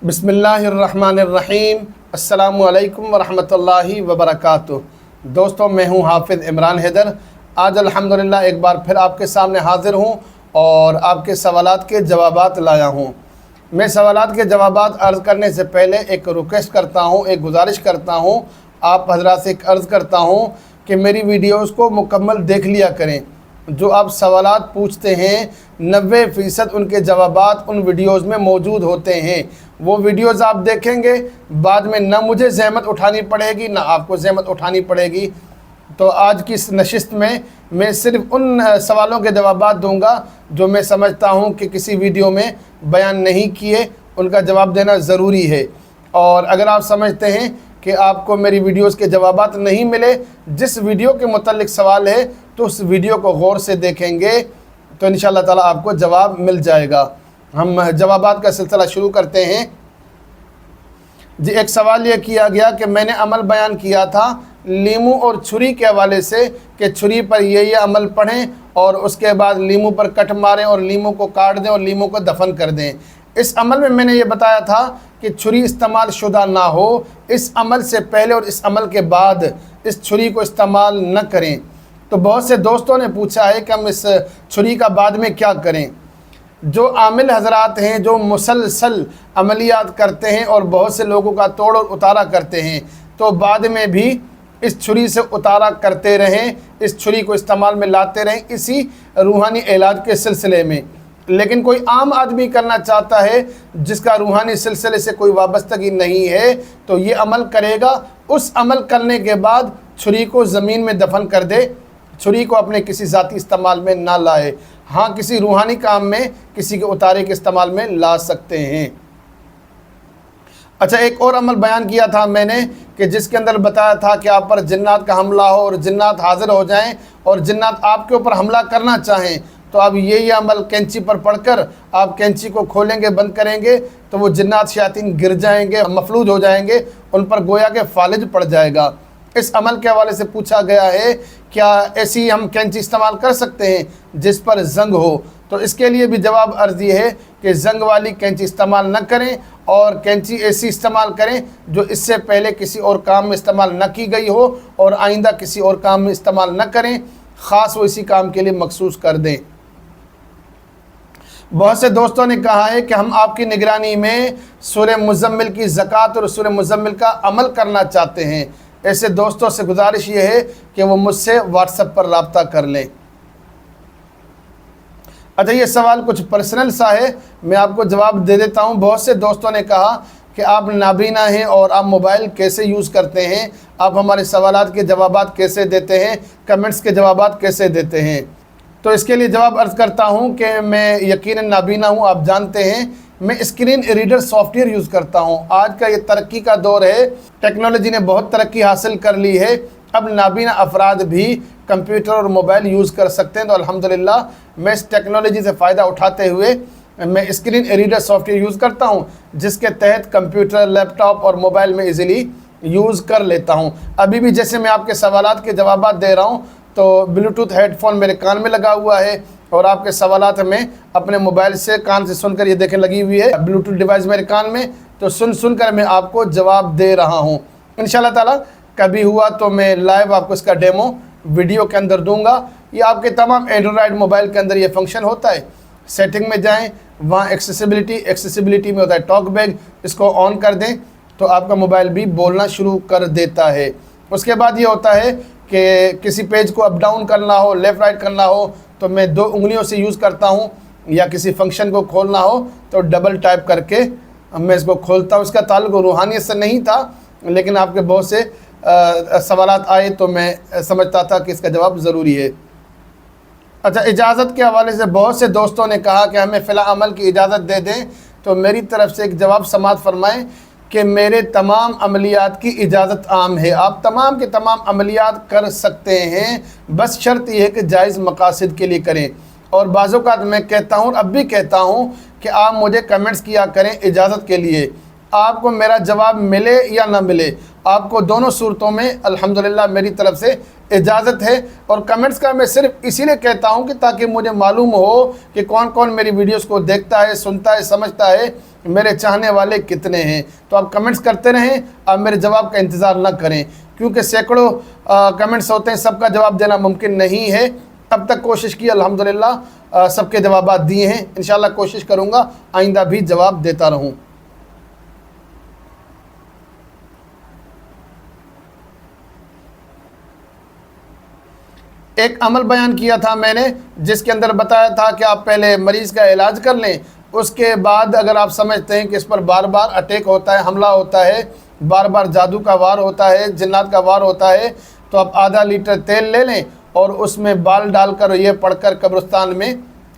बिस्मिल्लाहिर्रहमानिर्रहीम। अस्सलामुअलैकुम वरहमतुल्लाहि वबरकातुह। दोस्तों, मैं हूं हाफिज़ इमरान हैदर। आज अल्हम्दुलिल्लाह एक बार फिर आपके सामने हाज़िर हूं और आपके सवालात के जवाबात लाया हूं। मैं सवालात के जवाबात अर्ज़ करने से पहले एक रिक्वेस्ट करता हूं, एक गुजारिश करता हूं, आप हज़रात से एक अर्ज़ करता हूं कि मेरी वीडियोज़ को मुकम्मल देख लिया करें। जो आप सवालात पूछते हैं 90% उनके जवाबात उन वीडियोज़ में मौजूद होते हैं। वो वीडियोज़ आप देखेंगे, बाद में ना मुझे ज़हमत उठानी पड़ेगी ना आपको ज़हमत उठानी पड़ेगी। तो आज की इस नशिस्त में मैं सिर्फ़ उन सवालों के जवाबात दूंगा जो मैं समझता हूं कि किसी वीडियो में बयान नहीं किए, उनका जवाब देना ज़रूरी है। और अगर आप समझते हैं कि आपको मेरी वीडियोस के जवाबात नहीं मिले, जिस वीडियो के मुतालिक सवाल है, तो उस वीडियो को गौर से देखेंगे तो इंशाअल्लाह ताला आपको जवाब मिल जाएगा। हम जवाबात का सिलसिला शुरू करते हैं। जी, एक सवाल ये किया गया कि मैंने अमल बयान किया था लीमू और छुरी के हवाले से कि छुरी पर ये अमल पढ़ें और उसके बाद लीमू पर कट मारें और लीमू को काट दें और लीमू को दफन कर दें। इस अमल में मैंने ये बताया था कि छुरी इस्तेमाल शुदा ना हो। इस अमल से पहले और इस अमल के बाद इस छुरी को इस्तेमाल न करें। तो बहुत से दोस्तों ने पूछा है कि हम इस छुरी का बाद में क्या करें। जो आमिल हजरात हैं, जो मुसलसल अमलियात करते हैं और बहुत से लोगों का तोड़ और उतारा करते हैं, तो बाद में भी इस छुरी से उतारा करते रहें, इस छुरी को इस्तेमाल में लाते रहें इसी रूहानी इलाज के सिलसिले में। लेकिन कोई आम आदमी करना चाहता है जिसका रूहानी सिलसिले से कोई वाबस्तगी नहीं है, तो ये अमल करेगा। उस अमल करने के बाद छुरी को ज़मीन में दफन कर दे, छुरी को अपने किसी ज़ाती इस्तेमाल में ना लाए। हाँ, किसी रूहानी काम में, किसी के उतारे के इस्तेमाल में ला सकते हैं। अच्छा, एक और अमल बयान किया था मैंने कि जिसके अंदर बताया था कि आप पर जिन्नात का हमला हो और जिन्नात हाजिर हो जाएं और जिन्नात आपके ऊपर हमला करना चाहें, तो अब ये अमल कैंची पर पढ़कर आप कैंची को खोलेंगे, बंद करेंगे, तो वो जिन्नात शयातीन गिर जाएंगे, मफलूज हो जाएंगे, उन पर गोया के फालिज पड़ जाएगा। इस अमल के हवाले से पूछा गया है, क्या ऐसी हम कैंची इस्तेमाल कर सकते हैं जिस पर जंग हो? तो इसके लिए भी जवाब अर्जी है कि जंग वाली कैंची इस्तेमाल न करें और कैंची ऐसी इस्तेमाल करें जो इससे पहले किसी और काम में इस्तेमाल न की गई हो और आइंदा किसी और काम में इस्तेमाल न करें, ख़ास वो इसी काम के लिए मखसूस कर दें। बहुत से दोस्तों ने कहा है कि हम आपकी निगरानी में सूरह मुज़म्मिल की ज़कात और सूरह मुज़म्मिल का अमल करना चाहते हैं। ऐसे दोस्तों से गुजारिश ये है कि वो मुझसे व्हाट्सएप पर राब्ता कर लें। अच्छा, ये सवाल कुछ पर्सनल सा है, मैं आपको जवाब दे देता हूँ। बहुत से दोस्तों ने कहा कि आप नाबीना हैं और आप मोबाइल कैसे यूज़ करते हैं, आप हमारे सवालात के जवाबात कैसे देते हैं, कमेंट्स के जवाबात कैसे देते हैं। तो इसके लिए जवाब अर्ज़ करता हूँ कि मैं यकीनन नाबीना हूँ। आप जानते हैं मैं स्क्रीन रीडर सॉफ्टवेयर यूज़ करता हूँ। आज का ये तरक्की का दौर है, टेक्नोलॉजी ने बहुत तरक्की हासिल कर ली है। अब नाबीना अफराद भी कंप्यूटर और मोबाइल यूज़ कर सकते हैं। तो अल्हम्दुलिल्लाह मैं इस टेक्नोलॉजी से फ़ायदा उठाते हुए मैं स्क्रीन रीडर सॉफ्टवेयर यूज़ करता हूँ, जिसके तहत कंप्यूटर, लैपटॉप और मोबाइल में इजीली यूज़ कर लेता हूँ। अभी भी जैसे मैं आपके सवालात के जवाबात दे रहा हूँ, तो ब्लूटूथ हेडफोन मेरे कान में लगा हुआ है और आपके सवालात में अपने मोबाइल से कान से सुनकर, ये देखें लगी हुई है ब्लूटूथ डिवाइस मेरे कान में, तो सुनकर मैं आपको जवाब दे रहा हूँ। इंशाल्लाह ताला कभी हुआ तो मैं लाइव आपको इसका डेमो वीडियो के अंदर दूंगा। ये आपके तमाम एंड्रॉयड मोबाइल के अंदर ये फंक्शन होता है। सेटिंग में जाएँ, वहाँ एक्सेसिबिलिटी में होता है टॉक बैग, इसको ऑन कर दें तो आपका मोबाइल भी बोलना शुरू कर देता है। उसके बाद ये होता है कि किसी पेज को अप डाउन करना हो, लेफ़्ट राइट करना हो, तो मैं 2 उंगलियों से यूज़ करता हूँ, या किसी फंक्शन को खोलना हो तो डबल टाइप करके मैं इसको खोलता हूँ। इसका ताल्लुक रूहानियत से नहीं था, लेकिन आपके बहुत से सवालात आए तो मैं समझता था कि इसका जवाब ज़रूरी है। अच्छा, इजाज़त के हवाले से बहुत से दोस्तों ने कहा कि हमें फ़िलहाल अमल की इजाज़त दे दें, तो मेरी तरफ़ से एक जवाब समाअत फरमाएँ कि मेरे तमाम अमलियात की इजाज़त आम है। आप तमाम के तमाम अमलियात कर सकते हैं, बस शर्त यह है कि जायज़ मकासद के लिए करें। और बाज़-औक़ात मैं कहता हूँ, अब भी कहता हूँ कि आप मुझे कमेंट्स किया करें इजाज़त के लिए। आपको मेरा जवाब मिले या ना मिले, آپ کو دونوں صورتوں میں الحمدللہ میری طرف سے اجازت ہے۔ اور کمنٹس کا میں صرف اسی لیے کہتا ہوں کہ تاکہ مجھے معلوم ہو کہ کون کون میری ویڈیوز کو دیکھتا ہے، سنتا ہے، سمجھتا ہے، میرے چاہنے والے کتنے ہیں۔ تو آپ کمنٹس کرتے رہیں، آپ میرے جواب کا انتظار نہ کریں، کیونکہ سینکڑوں کمنٹس ہوتے ہیں، سب کا جواب دینا ممکن نہیں ہے۔ اب تک کوشش کی الحمدللہ سب کے جوابات دیے ہیں، انشاءاللہ کوشش کروں گا آئندہ بھی جواب دیتا رہوں۔ ایک عمل بیان کیا تھا میں نے، جس کے اندر بتایا تھا کہ آپ پہلے مریض کا علاج کر لیں، اس کے بعد اگر آپ سمجھتے ہیں کہ اس پر بار بار اٹیک ہوتا ہے، حملہ ہوتا ہے، بار بار جادو کا وار ہوتا ہے، جنات کا وار ہوتا ہے، تو آپ آدھا لیٹر تیل لے لیں اور اس میں بال ڈال کر یہ پڑھ کر قبرستان میں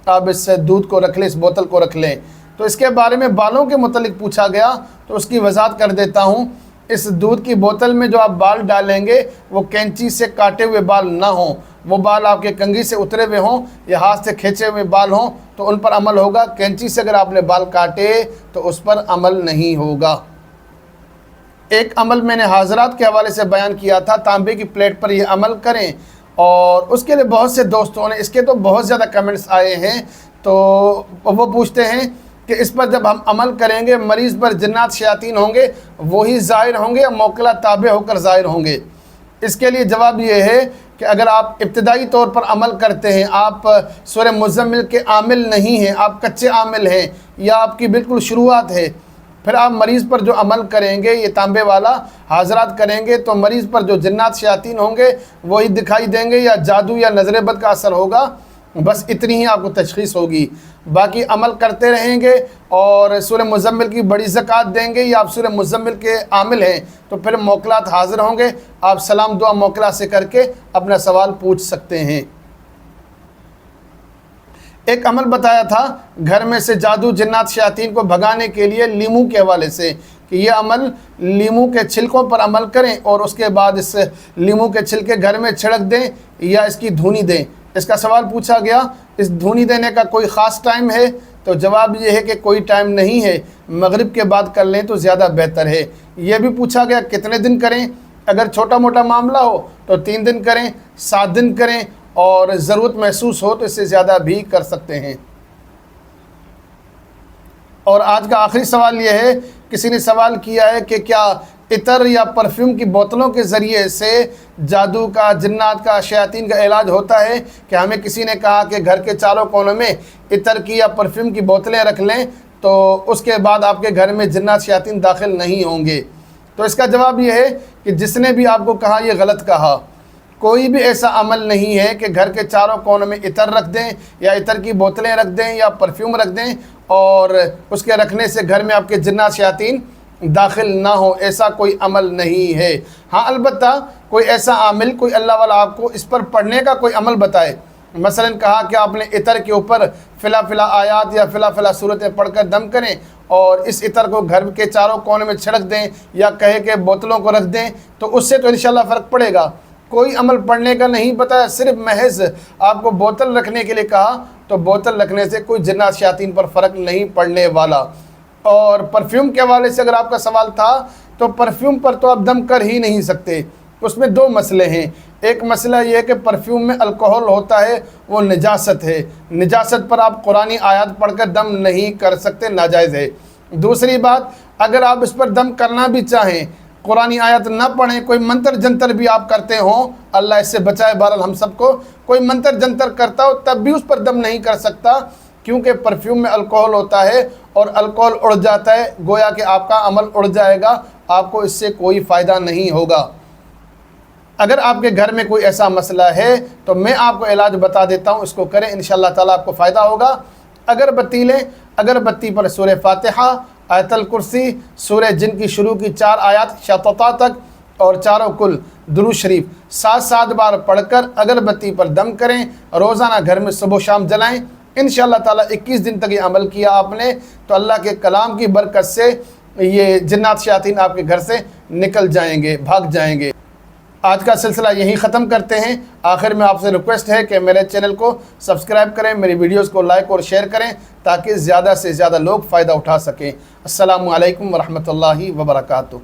آپ اس دودھ کو رکھ لیں، اس بوتل کو رکھ لیں۔ تو اس کے بارے میں بالوں کے متعلق پوچھا گیا تو اس کی وضاحت کر دیتا ہوں۔ اس دودھ کی بوتل میں جو آپ بال ڈالیں گے وہ کینچی سے کاٹے ہوئے بال نہ ہوں، وہ بال آپ کے کنگھی سے اترے ہوئے ہوں یا ہاتھ سے کھینچے ہوئے بال ہوں تو ان پر عمل ہوگا۔ کینچی سے اگر آپ نے بال کاٹے تو اس پر عمل نہیں ہوگا۔ ایک عمل میں نے حاضرات کے حوالے سے بیان کیا تھا، تانبے کی پلیٹ پر یہ عمل کریں، اور اس کے لیے بہت سے دوستوں نے، اس کے تو بہت زیادہ کمنٹس آئے ہیں، تو وہ پوچھتے ہیں کہ اس پر جب ہم عمل کریں گے مریض پر جنات شیاطین ہوں گے وہی ظاہر ہوں گے یا موکلہ تابع ہو کر ظاہر ہوں گے؟ اس کے لیے جواب یہ ہے کہ اگر آپ ابتدائی طور پر عمل کرتے ہیں، آپ سورہ مزمل کے عامل نہیں ہیں، آپ کچے عامل ہیں یا آپ کی بالکل شروعات ہے، پھر آپ مریض پر جو عمل کریں گے، یہ تانبے والا حاضرات کریں گے، تو مریض پر جو جنات شیاطین ہوں گے وہی دکھائی دیں گے یا جادو یا نظر بد کا اثر ہوگا، بس اتنی ہی آپ کو تشخیص ہوگی۔ باقی عمل کرتے رہیں گے اور سورہ مزمل کی بڑی زکوٰۃ دیں گے یا آپ سورہ مزمل کے عامل ہیں تو پھر موکلات حاضر ہوں گے، آپ سلام دعا موکلہ سے کر کے اپنا سوال پوچھ سکتے ہیں۔ ایک عمل بتایا تھا گھر میں سے جادو جنات شیاطین کو بھگانے کے لیے لیمو کے حوالے سے، کہ یہ عمل لیمو کے چھلکوں پر عمل کریں اور اس کے بعد اس لیمو کے چھلکے گھر میں چھڑک دیں یا اس کی دھونی دیں۔ اس کا سوال پوچھا گیا اس دھونی دینے کا کوئی خاص ٹائم ہے؟ تو جواب یہ ہے کہ کوئی ٹائم نہیں ہے، مغرب کے بعد کر لیں تو زیادہ بہتر ہے۔ یہ بھی پوچھا گیا کتنے دن کریں؟ اگر چھوٹا موٹا معاملہ ہو تو 3 دن کریں، 7 دن کریں، اور ضرورت محسوس ہو تو اس سے زیادہ بھی کر سکتے ہیں۔ اور آج کا آخری سوال یہ ہے، کسی نے سوال کیا ہے کہ کیا عطر یا پرفیوم کی بوتلوں کے ذریعے سے جادو کا، جنات کا، شیاطین کا علاج ہوتا ہے؟ کہ ہمیں کسی نے کہا کہ گھر کے چاروں کونوں میں عطر کی یا پرفیوم کی بوتلیں رکھ لیں تو اس کے بعد آپ کے گھر میں جنات شیاطین داخل نہیں ہوں گے۔ تو اس کا جواب یہ ہے کہ جس نے بھی آپ کو کہا یہ غلط کہا۔ کوئی بھی ایسا عمل نہیں ہے کہ گھر کے چاروں کونوں میں عطر رکھ دیں یا عطر کی بوتلیں رکھ دیں یا پرفیوم رکھ دیں اور اس کے رکھنے سے گھر میں آپ کے جنات شیاطین داخل نہ ہو، ایسا کوئی عمل نہیں ہے۔ ہاں البتہ کوئی ایسا عامل، کوئی اللہ والا آپ کو اس پر پڑھنے کا کوئی عمل بتائے، مثلا کہا کہ آپ نے عطر کے اوپر فلا فلا آیات یا فلا فلا صورتیں پڑھ کر دم کریں اور اس عطر کو گھر کے چاروں کونے میں چھڑک دیں یا کہے کہ بوتلوں کو رکھ دیں، تو اس سے تو انشاءاللہ فرق پڑے گا۔ کوئی عمل پڑھنے کا نہیں بتایا، صرف محض آپ کو بوتل رکھنے کے لیے کہا، تو بوتل رکھنے سے کوئی جنات شیاطین پر فرق نہیں پڑنے والا۔ اور پرفیوم کے حوالے سے اگر آپ کا سوال تھا تو پرفیوم پر تو آپ دم کر ہی نہیں سکتے، اس میں 2 مسئلے ہیں۔ ایک مسئلہ یہ ہے کہ پرفیوم میں الکوہل ہوتا ہے، وہ نجاست ہے، نجاست پر آپ قرآنی آیات پڑھ کر دم نہیں کر سکتے، ناجائز ہے۔ دوسری بات، اگر آپ اس پر دم کرنا بھی چاہیں، قرآنی آیت نہ پڑھیں، کوئی منتر جنتر بھی آپ کرتے ہوں، اللہ اس سے بچائے بہرحال ہم سب کو، کوئی منتر جنتر کرتا ہو تب بھی اس پر دم نہیں کر سکتا، کیونکہ پرفیوم میں الکوہل ہوتا ہے اور الکوہل اڑ جاتا ہے، گویا کہ آپ کا عمل اڑ جائے گا، آپ کو اس سے کوئی فائدہ نہیں ہوگا۔ اگر آپ کے گھر میں کوئی ایسا مسئلہ ہے تو میں آپ کو علاج بتا دیتا ہوں، اس کو کریں، انشاءاللہ تعالیٰ آپ کو فائدہ ہوگا۔ اگربتی لیں، اگربتی پر سورہ فاتحہ، آیت الکرسی، سورہ جن کی شروع کی 4 آیات شططا تک اور چاروں کل درود شریف 7 بار پڑھ کر اگربتی پر دم کریں، روزانہ گھر میں صبح و شام جلائیں۔ انشاءاللہ تعالیٰ 21 دن تک یہ عمل کیا آپ نے تو اللہ کے کلام کی برکت سے یہ جنات شیاطین آپ کے گھر سے نکل جائیں گے، بھاگ جائیں گے۔ آج کا سلسلہ یہیں ختم کرتے ہیں۔ آخر میں آپ سے ریکویسٹ ہے کہ میرے چینل کو سبسکرائب کریں، میری ویڈیوز کو لائک اور شیئر کریں تاکہ زیادہ سے زیادہ لوگ فائدہ اٹھا سکیں۔ السلام علیکم ورحمۃ اللہ وبرکاتہ۔